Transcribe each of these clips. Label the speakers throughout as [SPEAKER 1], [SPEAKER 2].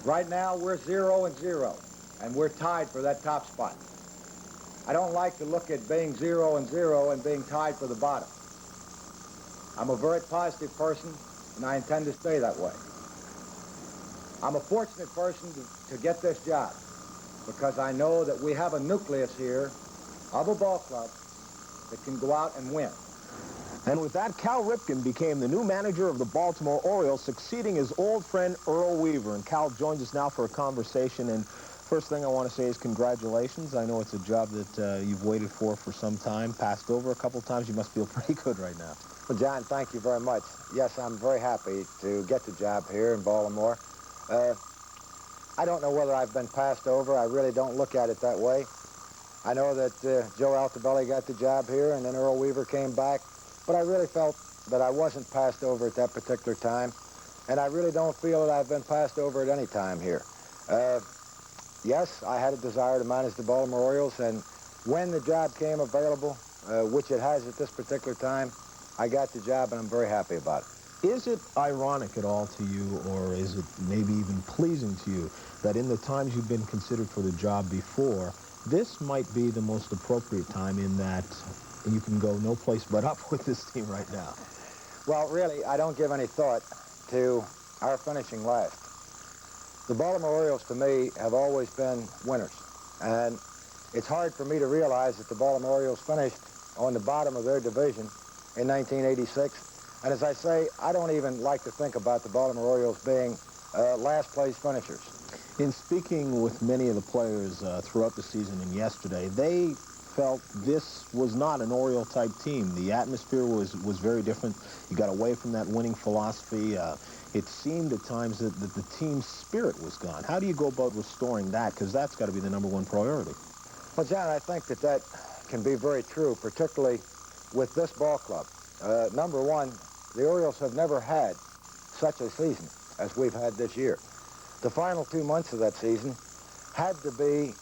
[SPEAKER 1] Right now, we're 0-0, and we're tied for that top spot. I don't like to look at being 0-0 and being tied for the bottom. I'm a very positive person, and I intend to stay that way. I'm a fortunate person to get this job because I know that we have a nucleus here of a ball club that can go out and win.
[SPEAKER 2] And with that, Cal Ripken became the new manager of the Baltimore Orioles, succeeding his old friend Earl Weaver. And Cal joins us now for a conversation. And first thing I want to say is congratulations. I know it's a job that you've waited for some time, passed over a couple times. You must feel pretty good right now.
[SPEAKER 1] Well, John, thank you very much. Yes, I'm very happy to get the job here in Baltimore. I don't know whether I've been passed over. I really don't look at it that way. I know that Joe Altobelli got the job here, and then Earl Weaver came back. But I really felt that I wasn't passed over at that particular time, and I really don't feel that I've been passed over at any time here. Yes, I had a desire to manage the Baltimore Orioles, and when the job came available, which it has at this particular time, I got the job, and I'm very happy about it.
[SPEAKER 2] Is it ironic at all to you, or is it maybe even pleasing to you, that in the times you've been considered for the job before, this might be the most appropriate time in that you can go no place but up with this team right now?
[SPEAKER 1] Well, really, I don't give any thought to our finishing last. The Baltimore Orioles, to me, have always been winners. And it's hard for me to realize that the Baltimore Orioles finished on the bottom of their division in 1986. And as I say, I don't even like to think about the Baltimore Orioles being last-place finishers.
[SPEAKER 2] In speaking with many of the players throughout the season and yesterday, they felt this was not an Oriole-type team. The atmosphere was very different. You got away from that winning philosophy. It seemed at times that the team's spirit was gone. How do you go about restoring that? Because that's got to be the #1 priority.
[SPEAKER 1] Well, John, I think that that can be very true, particularly with this ball club. Number one, the Orioles have never had such a season as we've had this year. The final 2 months of that season had to be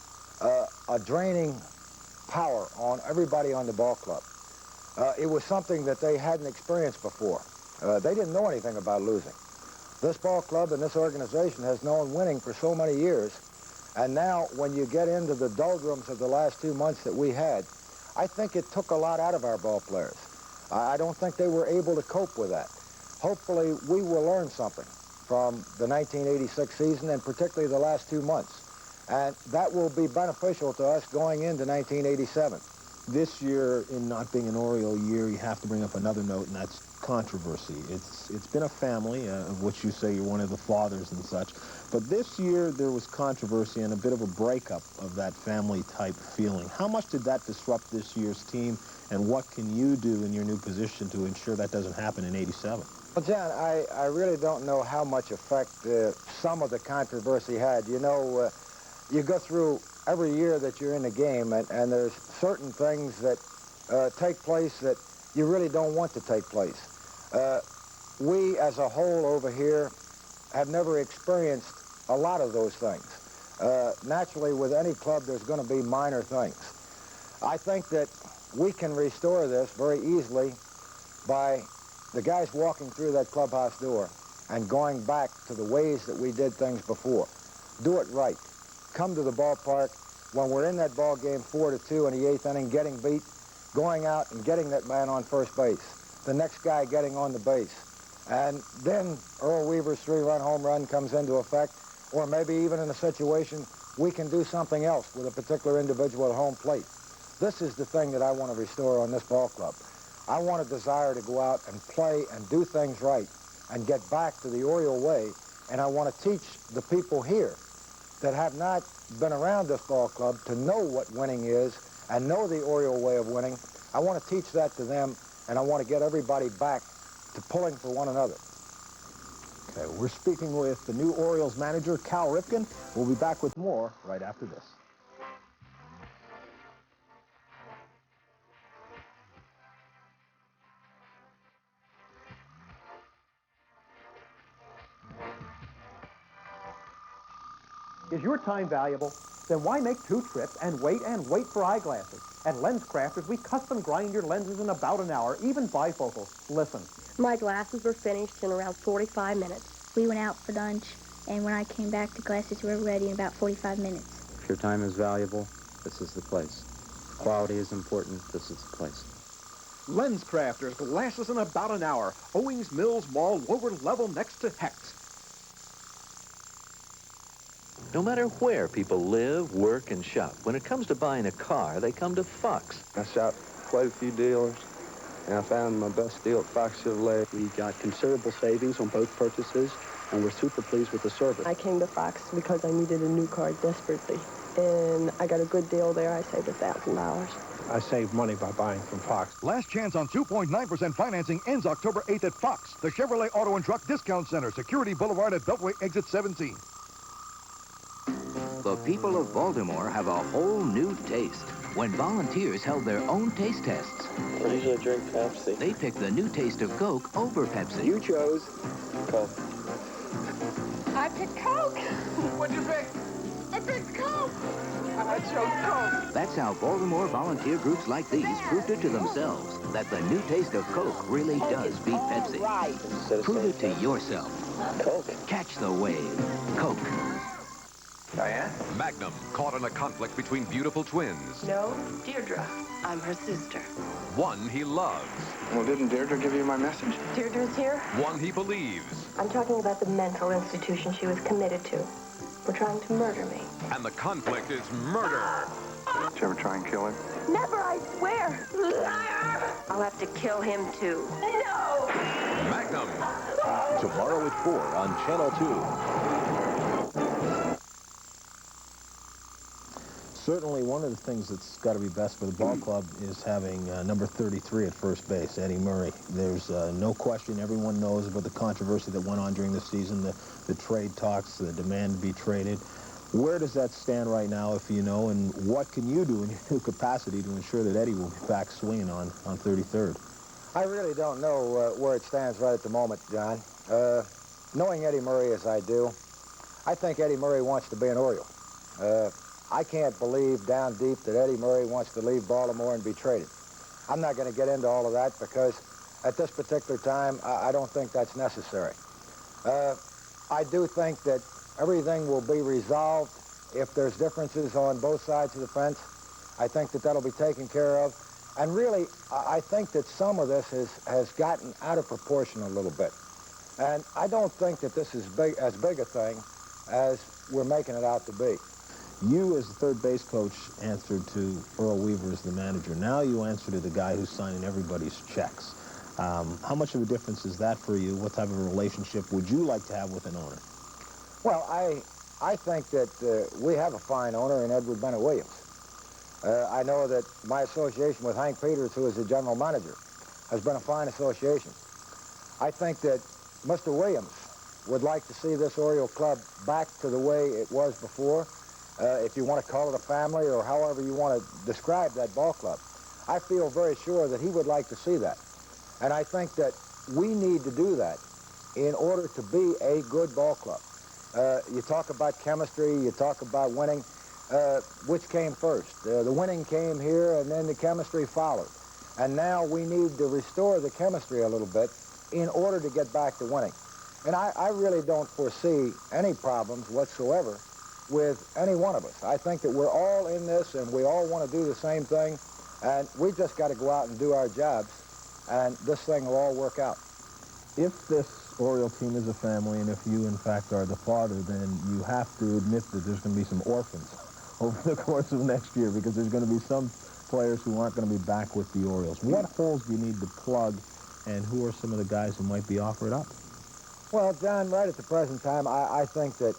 [SPEAKER 1] a draining power on everybody on the ball club. It was something that they hadn't experienced before. They didn't know anything about losing. This ball club and this organization has known winning for so many years, and now when you get into the doldrums of the last 2 months that we had, I think it took a lot out of our ball players. I don't think they were able to cope with that. Hopefully we will learn something from the 1986 season, and particularly the last 2 months. And that will be beneficial to us going into 1987.
[SPEAKER 2] This year, in not being an Oriole year, you have to bring up another note, and that's controversy. It's been a family, of which you say you're one of the fathers and such. But this year, there was controversy and a bit of a breakup of that family-type feeling. How much did that disrupt this year's team, and what can you do in your new position to ensure that doesn't happen in '87?
[SPEAKER 1] Well, John, I really don't know how much effect some of the controversy had. You know, you go through every year that you're in the game, and there's certain things that take place that you really don't want to take place. We, as a whole over here, have never experienced a lot of those things. Naturally, with any club, there's going to be minor things. I think that we can restore this very easily by the guys walking through that clubhouse door and going back to the ways that we did things before. Do it right. Come to the ballpark when we're in that ball game 4-2 in the 8th inning, getting beat, going out and getting that man on first base, the next guy getting on the base. And then Earl Weaver's 3-run home run comes into effect, or maybe even in a situation we can do something else with a particular individual at home plate. This is the thing that I want to restore on this ball club. I want a desire to go out and play and do things right and get back to the Oriole way, and I want to teach the people here that have not been around this ball club to know what winning is and know the Oriole way of winning. I want to teach that to them, and I want to get everybody back to pulling for one another.
[SPEAKER 2] Okay, we're speaking with the new Orioles manager, Cal Ripken. We'll be back with more right after this.
[SPEAKER 3] Is your time valuable? Then why make 2 trips and wait for eyeglasses? At Lens Crafters, we custom grind your lenses in about an hour, even bifocals. Listen.
[SPEAKER 4] My glasses were finished in around 45 minutes.
[SPEAKER 5] We went out for lunch.
[SPEAKER 4] and when I came back, the glasses were ready in about 45 minutes.
[SPEAKER 5] If your time is valuable, this is the place. Quality is important, this is the place.
[SPEAKER 3] Lens Crafters, glasses in about an hour. Owings Mills Mall, lower level next to Hecht's.
[SPEAKER 6] No matter where people live, work, and shop, when it comes to buying a car, they come to Fox.
[SPEAKER 7] I shopped quite a few dealers, and I found my best deal at Fox Chevrolet.
[SPEAKER 8] We got considerable savings on both purchases, and we're super pleased with the service.
[SPEAKER 9] I came to Fox because I needed a new car desperately, and I got a good deal there. I saved $1,000.
[SPEAKER 8] I saved money by buying from Fox.
[SPEAKER 10] Last chance on 2.9% financing ends October 8th at Fox, the Chevrolet Auto and Truck Discount Center, Security Boulevard at Beltway Exit 17.
[SPEAKER 11] The people of Baltimore have a whole new taste. When volunteers held their own taste tests,
[SPEAKER 7] I usually drink Pepsi.
[SPEAKER 11] they picked the new taste of Coke over Pepsi.
[SPEAKER 7] You chose Coke.
[SPEAKER 9] I picked Coke.
[SPEAKER 12] What'd you pick?
[SPEAKER 9] I picked Coke.
[SPEAKER 12] I chose Coke.
[SPEAKER 11] That's how Baltimore volunteer groups like these proved it to themselves that the new taste of Coke really does beat Pepsi.
[SPEAKER 9] Right.
[SPEAKER 11] Prove it to yourself.
[SPEAKER 7] Coke.
[SPEAKER 11] Catch the wave. Coke.
[SPEAKER 12] Diane?
[SPEAKER 13] Magnum, caught in a conflict between beautiful twins.
[SPEAKER 9] No, Deirdre. I'm her sister.
[SPEAKER 13] One he loves.
[SPEAKER 12] Well, didn't Deirdre give you my message?
[SPEAKER 9] Deirdre's here?
[SPEAKER 13] One he believes.
[SPEAKER 9] I'm talking about the mental institution she was committed to. We're trying to murder me.
[SPEAKER 13] And the conflict is murder.
[SPEAKER 12] Did you ever try and kill him?
[SPEAKER 9] Never, I swear. I'll have to kill him, too. No!
[SPEAKER 13] Magnum.
[SPEAKER 6] Tomorrow at 4 on Channel 2.
[SPEAKER 2] Certainly one of the things that's got to be best for the ball club is having number 33 at first base, Eddie Murray. There's no question. Everyone knows about the controversy that went on during the season, the trade talks, the demand to be traded. Where does that stand right now, if you know, and what can you do in your new capacity to ensure that Eddie will be back swinging on 33rd?
[SPEAKER 1] I really don't know where it stands right at the moment, John. Knowing Eddie Murray as I do, I think Eddie Murray wants to be an Oriole. I can't believe down deep that Eddie Murray wants to leave Baltimore and be traded. I'm not going to get into all of that because at this particular time, I don't think that's necessary. I do think that everything will be resolved if there's differences on both sides of the fence. I think that that'll be taken care of. And really, I think that some of this has gotten out of proportion a little bit. And I don't think that this is as big a thing as we're making it out to be.
[SPEAKER 2] You, as the third base coach, answered to Earl Weaver as the manager. Now you answer to the guy who's signing everybody's checks. How much of a difference is that for you? What type of a relationship would you like to have with an owner?
[SPEAKER 1] Well, I think that we have a fine owner in Edward Bennett Williams. I know that my association with Hank Peters, who is the general manager, has been a fine association. I think that Mr. Williams would like to see this Oriole club back to the way it was before. If you want to call it a family or however you want to describe that ball club. I feel very sure that he would like to see that. And I think that we need to do that in order to be a good ball club. You talk about chemistry, you talk about winning. Which came first? The winning came here and then the chemistry followed. And now we need to restore the chemistry a little bit in order to get back to winning. And I really don't foresee any problems whatsoever with any one of us. I think that we're all in this and we all want to do the same thing, and we just got to go out and do our jobs, and this thing will all work out.
[SPEAKER 2] If this Oriole team is a family, and if you, in fact, are the father, then you have to admit that there's going to be some orphans over the course of next year, because there's going to be some players who aren't going to be back with the Orioles. What holes do you need to plug, and who are some of the guys who might be offered up?
[SPEAKER 1] Well, John, right at the present time, I think that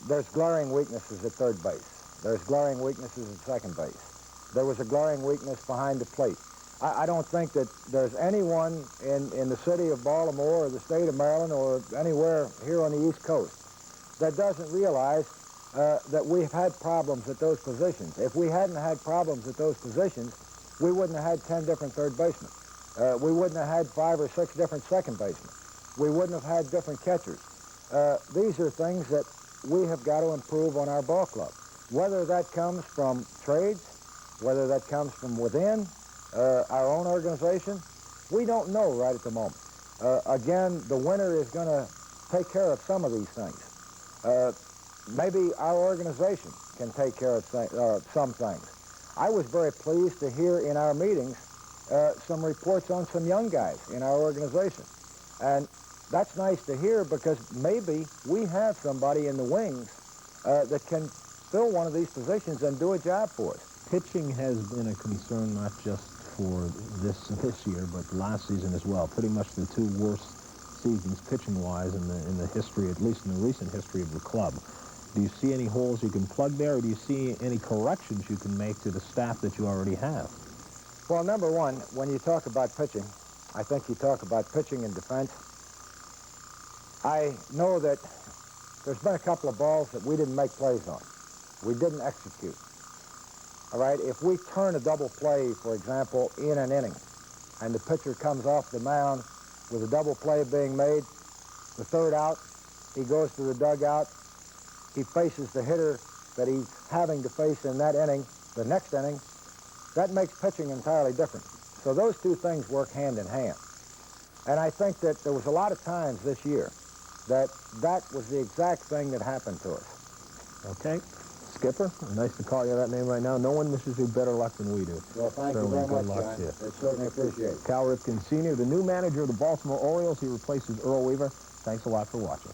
[SPEAKER 1] there's glaring weaknesses at third base. There's glaring weaknesses at second base. There was a glaring weakness behind the plate. I don't think that there's anyone in the city of Baltimore or the state of Maryland or anywhere here on the East Coast that doesn't realize that we've had problems at those positions. If we hadn't had problems at those positions, we wouldn't have had 10 different third basemen. We wouldn't have had 5 or 6 different second basemen. We wouldn't have had different catchers. These are things that we have got to improve on our ball club. Whether that comes from trades, whether that comes from within our own organization, we don't know right at the moment. Again, the winter is going to take care of some of these things. maybe our organization can take care of some things. I was very pleased to hear in our meetings some reports on some young guys in our organization. And that's nice to hear because maybe we have somebody in the wings that can fill one of these positions and do a job for us.
[SPEAKER 2] Pitching has been a concern not just for this year, but last season as well. Pretty much the two worst seasons pitching-wise in the history, at least in the recent history of the club. Do you see any holes you can plug there, or do you see any corrections you can make to the staff that you already have?
[SPEAKER 1] Well, number one, when you talk about pitching, I think you talk about pitching and defense. I know that there's been a couple of balls that we didn't make plays on. We didn't execute. All right, if we turn a double play, for example, in an inning, and the pitcher comes off the mound with a double play being made, the third out, he goes to the dugout, he faces the hitter that he's having to face in that inning, the next inning, that makes pitching entirely different. So those two things work hand in hand. And I think that there was a lot of times this year that was the exact thing that happened to us.
[SPEAKER 2] Okay. Skipper, nice to call you that name right now. No one wishes you better luck than we do.
[SPEAKER 1] Well, thank you very much, John. I certainly appreciate it.
[SPEAKER 2] Cal Ripken, Sr., the new manager of the Baltimore Orioles. He replaces Earl Weaver. Thanks a lot for watching.